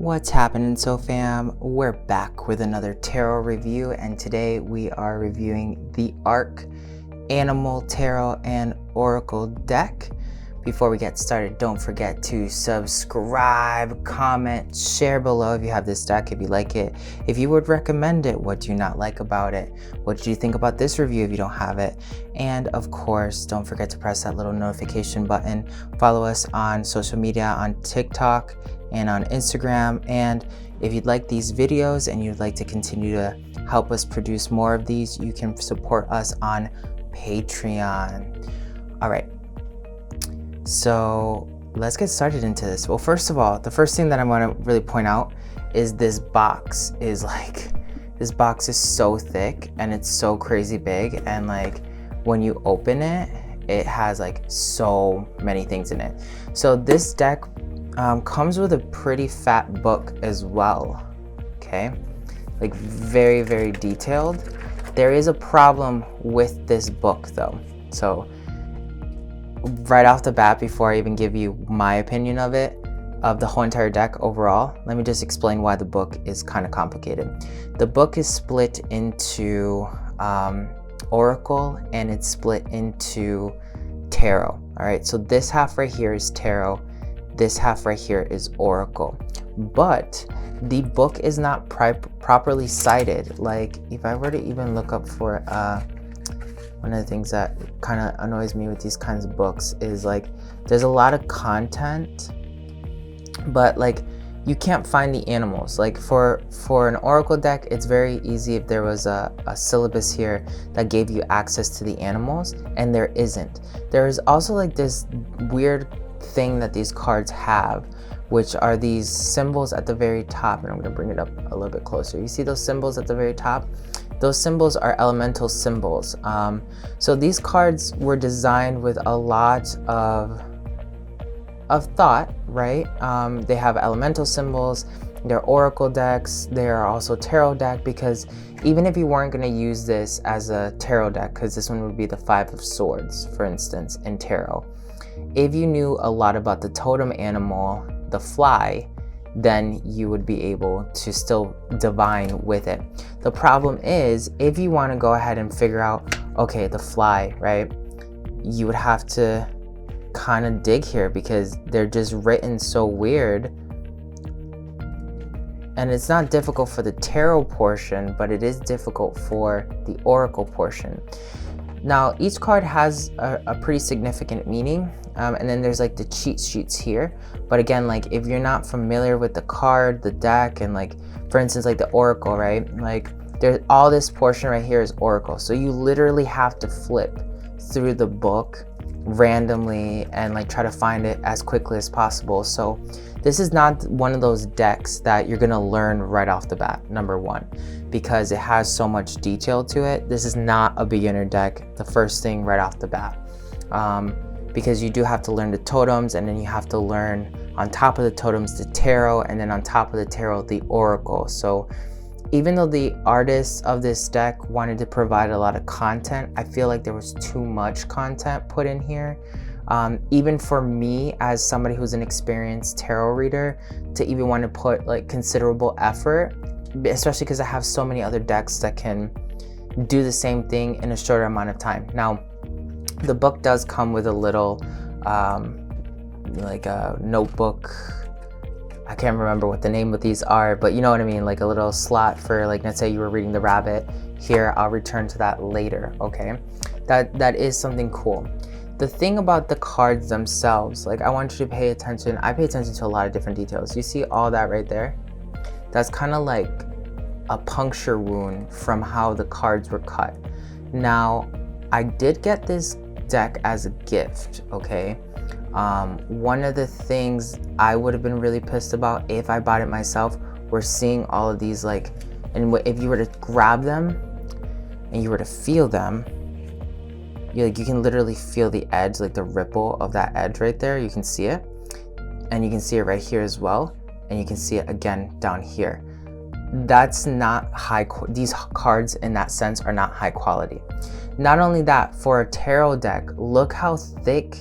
What's happening, so fam? We're back with another tarot review, and today we are reviewing the Ark Animal Tarot and Oracle deck. Before we get started, don't forget to subscribe, comment, share below if you have this deck, if you like it, if you would recommend it, what do you not like about it, what do you think about this review if you don't have it, and of course, don't forget to press that little notification button. Follow us on social media, on TikTok and on Instagram, and if you'd like these videos and you'd like to continue to help us produce more of these, you can support us on Patreon. All right. So let's get started into this. Well, first of all, the first thing that I want to really point out is this box is so thick and it's so crazy big, and like when you open it, it has like so many things in it. So this deck comes with a pretty fat book as well, okay? Like very, very detailed. There is a problem with this book though. So right off the bat, before I even give you my opinion of it, of the whole entire deck overall, let me just explain why the book is kind of complicated. The book is split into Oracle and it's split into Tarot. All right, so this half right here is Tarot, this half right here is Oracle, but the book is not properly cited. Like if I were to even look up for one of the things that kind of annoys me with these kinds of books is like there's a lot of content, but like you can't find the animals. Like for an Oracle deck, it's very easy if there was a syllabus here that gave you access to the animals, and there isn't. There is also like this weird thing that these cards have, which are these symbols at the very top, and I'm going to bring it up a little bit closer. You see those symbols at the very top? Those symbols are elemental symbols. So these cards were designed with a lot of thought, right? They have elemental symbols, they're oracle decks, they are also tarot deck, because even if you weren't going to use this as a tarot deck, because this one would be the Five of Swords, for instance, in tarot, if you knew a lot about the totem animal, the fly, then you would be able to still divine with it. The problem is, if you want to go ahead and figure out, okay, the fly, right? You would have to kind of dig here because they're just written so weird. And it's not difficult for the tarot portion, but it is difficult for the oracle portion. Now, each card has a pretty significant meaning, and then there's like the cheat sheets here. But again, like if you're not familiar with the card, the deck, and like, for instance, like the oracle, right? Like there's all this portion right here is oracle. So you literally have to flip through the book randomly and like try to find it as quickly as possible. So this is not one of those decks that you're gonna learn right off the bat, number one, because it has so much detail to it. This is not a beginner deck, the first thing right off the bat, because you do have to learn the totems, and then you have to learn on top of the totems the tarot, and then on top of the tarot the oracle. So even though the artists of this deck wanted to provide a lot of content, I feel like there was too much content put in here. Even for me, as somebody who's an experienced tarot reader, to even want to put like considerable effort, especially because I have so many other decks that can do the same thing in a shorter amount of time. Now, the book does come with a little like a notebook. I can't remember what the name of these are, but you know what I mean, like a little slot for, like, let's say you were reading the rabbit here. I'll return to that later, okay? That is something cool. The thing about the cards themselves, like I want you to pay attention. I pay attention to a lot of different details. You see all that right there? That's kind of like a puncture wound from how the cards were cut. Now, I did get this deck as a gift, okay? One of the things I would have been really pissed about if I bought it myself were seeing all of these, like, and if you were to grab them and you were to feel them, you can literally feel the edge, like the ripple of that edge right there. You can see it, and you can see it right here as well, and you can see it again down here. That's not these cards in that sense are not high quality. Not only that, for a tarot deck, look how thick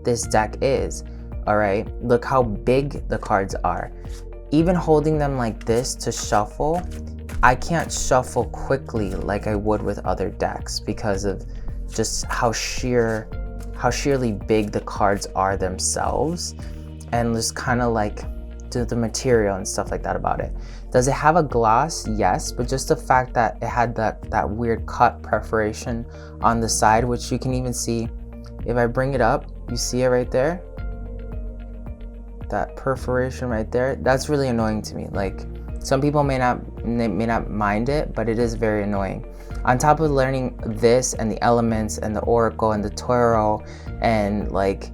this deck is. All right, look how big the cards are. even holding them like this to shuffle, I can't shuffle quickly like I would with other decks because of just how sheerly big the cards are themselves, and just kind of like the material and stuff like that about it. Does it have a gloss? Yes, but just the fact that it had that weird cut perforation on the side, which you can even see if I bring it up, you see it right there, that perforation right there. That's really annoying to me. Like, some people may not mind it, but it is very annoying. On top of learning this and the elements and the oracle and the tarot and like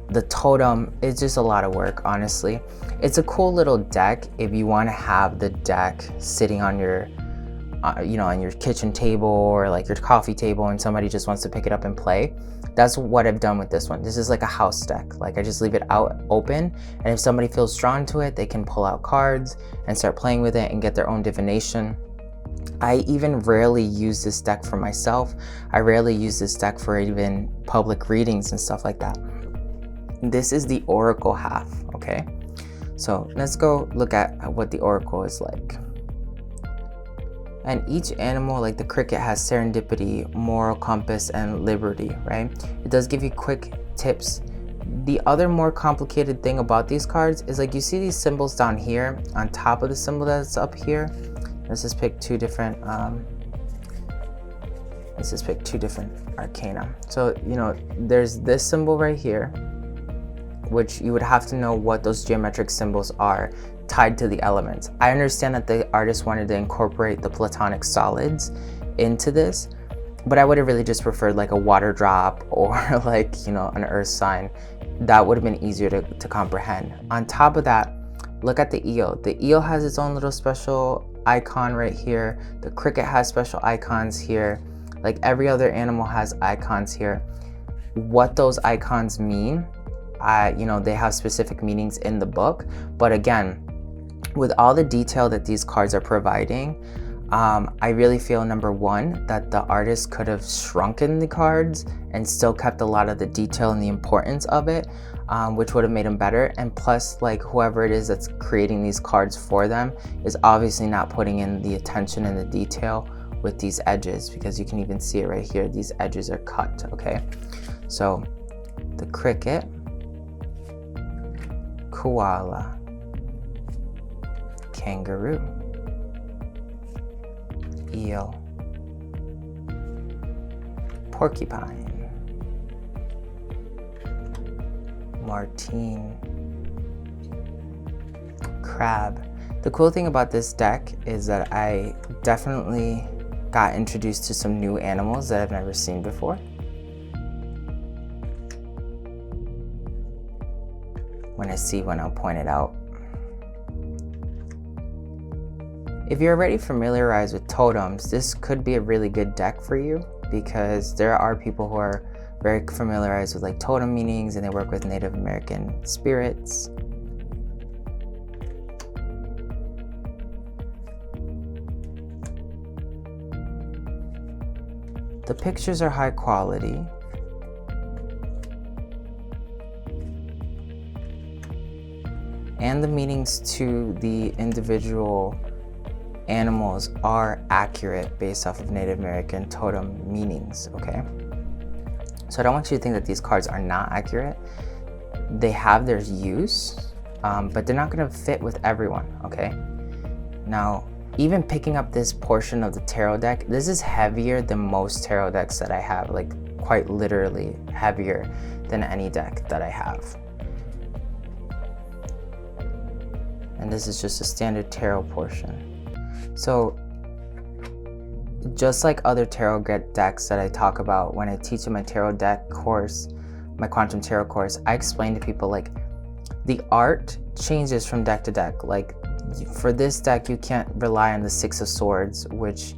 the totem, it's just a lot of work, honestly. It's a cool little deck if you want to have the deck sitting on your on your kitchen table or like your coffee table, and somebody just wants to pick it up and play. That's what I've done with this one. This is like a house deck. Like, I just leave it out open, and if somebody feels drawn to it, they can pull out cards and start playing with it and get their own divination. I even rarely use this deck for myself. I rarely use this deck for even public readings and stuff like that. This is the oracle half, okay? So let's go look at what the oracle is like. And each animal, like the cricket, has serendipity, moral compass, and liberty, right? It does give you quick tips. The other more complicated thing about these cards is, like, you see these symbols down here on top of the symbol that's up here. Let's just pick two different arcana. So, there's this symbol right here, which you would have to know what those geometric symbols are tied to the elements. I understand that the artist wanted to incorporate the platonic solids into this, but I would have really just preferred like a water drop or like, an earth sign. That would have been easier to comprehend. On top of that, look at the eel. The eel has its own little special icon right here. The cricket has special icons here. Like, every other animal has icons here. What those icons mean, they have specific meanings in the book, but again, with all the detail that these cards are providing, I really feel, number one, that the artist could have shrunken the cards and still kept a lot of the detail and the importance of it, which would have made them better. And plus, like, whoever it is that's creating these cards for them is obviously not putting in the attention and the detail with these edges, because you can even see it right here. These edges are cut, okay? So the cricket, koala, kangaroo, eel, porcupine, martine, crab. The cool thing about this deck is that I definitely got introduced to some new animals that I've never seen before. When I see one, I'll point it out. If you're already familiarized with totems, this could be a really good deck for you, because there are people who are very familiarized with like totem meanings, and they work with Native American spirits. The pictures are high quality. And the meanings to the individual animals are accurate based off of Native American totem meanings, okay? So I don't want you to think that these cards are not accurate. They have their use, but they're not gonna fit with everyone, okay? Now, even picking up this portion of the tarot deck, this is heavier than most tarot decks that I have, like quite literally heavier than any deck that I have. And this is just a standard tarot portion. So just like other tarot decks that I talk about when I teach in my tarot deck course, my quantum tarot course, I explain to people, like, the art changes from deck to deck. Like, for this deck, you can't rely on the Six of Swords, which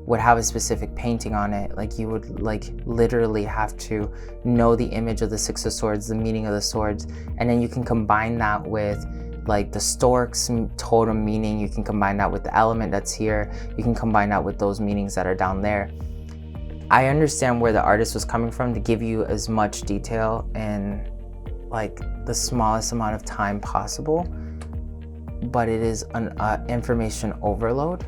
would have a specific painting on it. Like, you would like literally have to know the image of the Six of Swords, the meaning of the swords, and then you can combine that with like the stork's totem meaning. You can combine that with the element that's here. You can combine that with those meanings that are down there. I understand where the artist was coming from to give you as much detail in like the smallest amount of time possible. but it is an information overload,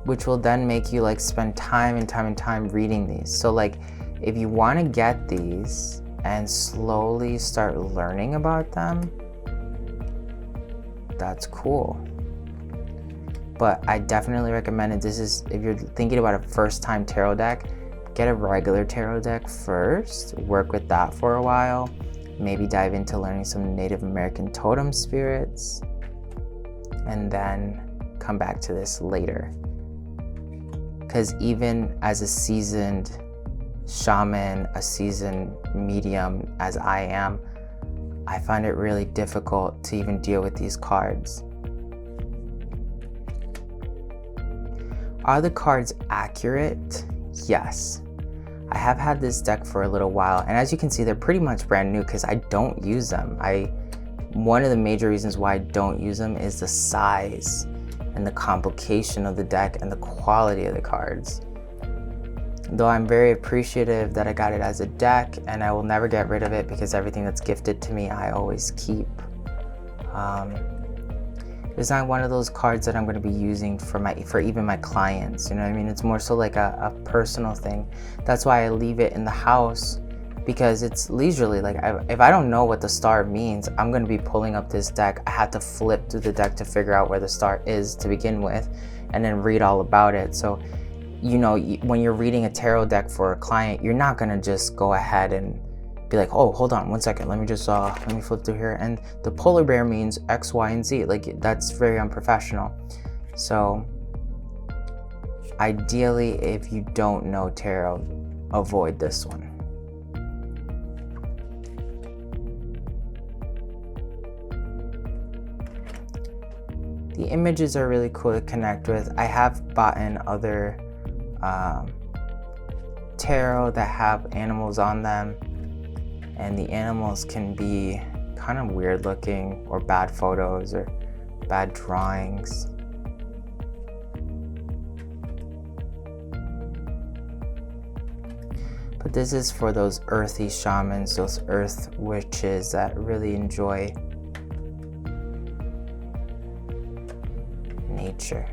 which will then make you like spend time and time and time reading these. So like if you want to get these and slowly start learning about them, that's cool. But I definitely recommend it. This is, if you're thinking about a first time tarot deck, get a regular tarot deck first, work with that for a while, maybe dive into learning some Native American totem spirits, and then come back to this later. Because even as a seasoned shaman, a seasoned medium as I am, I find it really difficult to even deal with these cards. Are the cards accurate? Yes. I have had this deck for a little while, and as you can see, they're pretty much brand new because I don't use them. One of the major reasons why I don't use them is the size and the complication of the deck and the quality of the cards. Though I'm very appreciative that I got it as a deck, and I will never get rid of it because everything that's gifted to me I always keep. It's not one of those cards that I'm going to be using for even my clients, you know what I mean? It's more so like a personal thing. That's why I leave it in the house, because it's leisurely. Like if I don't know what the star means, I'm going to be pulling up this deck. I had to flip through the deck to figure out where the star is to begin with, and then read all about it. So, you know, when you're reading a tarot deck for a client, you're not going to just go ahead and be like, oh, hold on 1 second, let me flip through here, and the polar bear means X, Y, and Z. Like, that's very unprofessional. So ideally, if you don't know tarot, avoid this one. The images are really cool to connect with. I have bought in other tarot that have animals on them, and the animals can be kind of weird looking, or bad photos, or bad drawings. But this is for those earthy shamans, those earth witches that really enjoy nature.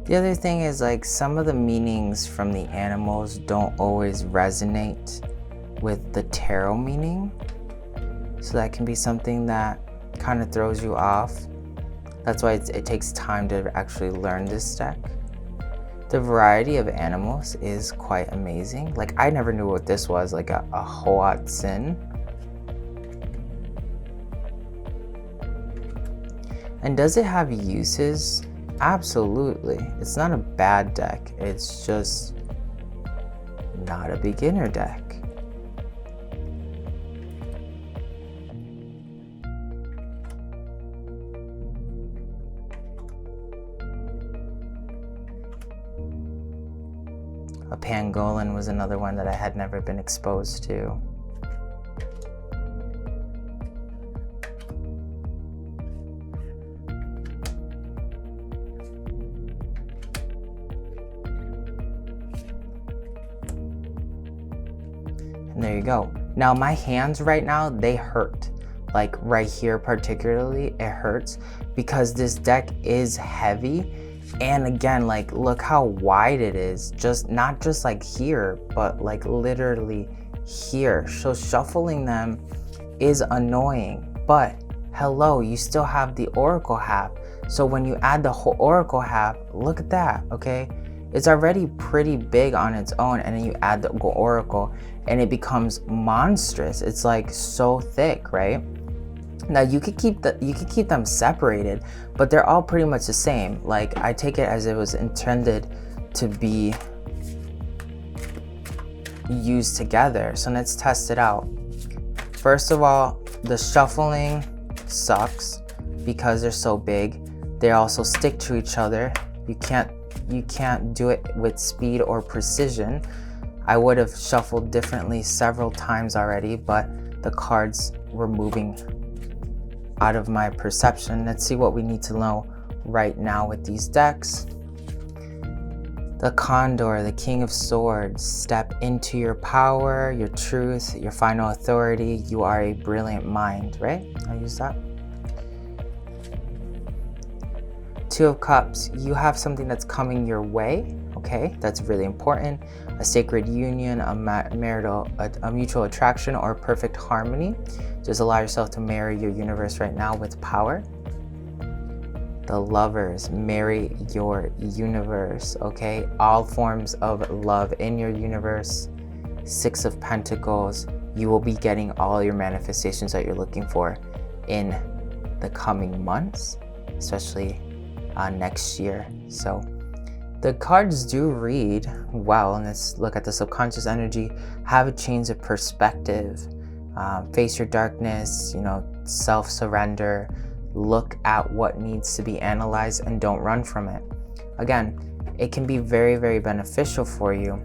The other thing is, like, some of the meanings from the animals don't always resonate with the tarot meaning. So that can be something that kind of throws you off. That's why it takes time to actually learn this deck. The variety of animals is quite amazing. Like, I never knew what this was, like a Hoatzin. And does it have uses? Absolutely. It's not a bad deck. It's just not a beginner deck. A pangolin was another one that I had never been exposed to. And there you go. Now my hands right now, they hurt. Like right here particularly, it hurts because this deck is heavy. And again, like, look how wide it is. Not just like here, but like literally here. So shuffling them is annoying. But hello, you still have the oracle half. So when you add the whole oracle half, look at that, okay? It's already pretty big on its own, and then you add the oracle and it becomes monstrous. It's like so thick, right? Now you could keep them separated, but they're all pretty much the same. Like, I take it as it was intended to be used together. So let's test it out. First of all, the shuffling sucks because they're so big. They also stick to each other. You can't do it with speed or precision. I would have shuffled differently several times already, but the cards were moving out of my perception. Let's see what we need to know right now with these decks. The Condor, the King of Swords. Step into your power, your truth, your final authority. You are a brilliant mind, right? I'll use that. Two of Cups. You have something that's coming your way. Okay, that's really important. A sacred union, a mutual attraction, or perfect harmony. Just allow yourself to marry your universe right now with power. The Lovers, marry your universe, okay? All forms of love in your universe. Six of Pentacles, you will be getting all your manifestations that you're looking for in the coming months, especially next year. So the cards do read well, and let's look at the subconscious energy. Have a change of perspective. Face your darkness, self-surrender. Look at what needs to be analyzed and don't run from it. Again, it can be very, very beneficial for you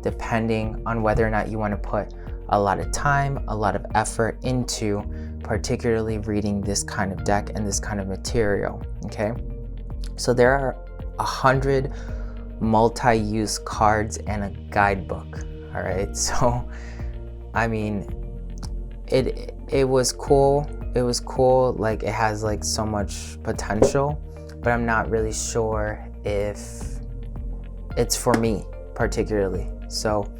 depending on whether or not you want to put a lot of time, a lot of effort into particularly reading this kind of deck and this kind of material, okay? So there are 100 multi-use cards and a guidebook, all right? So, I mean, it was cool. It was cool, like it has like so much potential, but I'm not really sure if it's for me particularly. So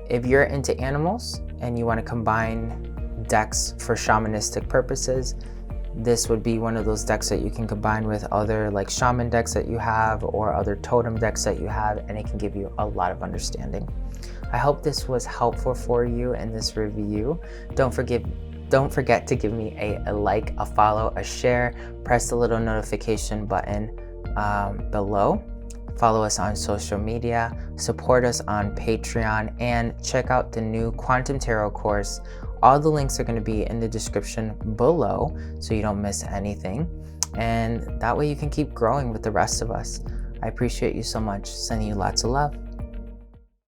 if you're into animals and you want to combine decks for shamanistic purposes, this would be one of those decks that you can combine with other like shaman decks that you have or other totem decks that you have, and it can give you a lot of understanding. I hope this was helpful for you in this review. Don't forget to give me a like, a follow, a share. Press the little notification button below. Follow us on social media, support us on Patreon, and check out the new Quantum Tarot course. All the links are going to be in the description below so you don't miss anything. And that way you can keep growing with the rest of us. I appreciate you so much. Sending you lots of love.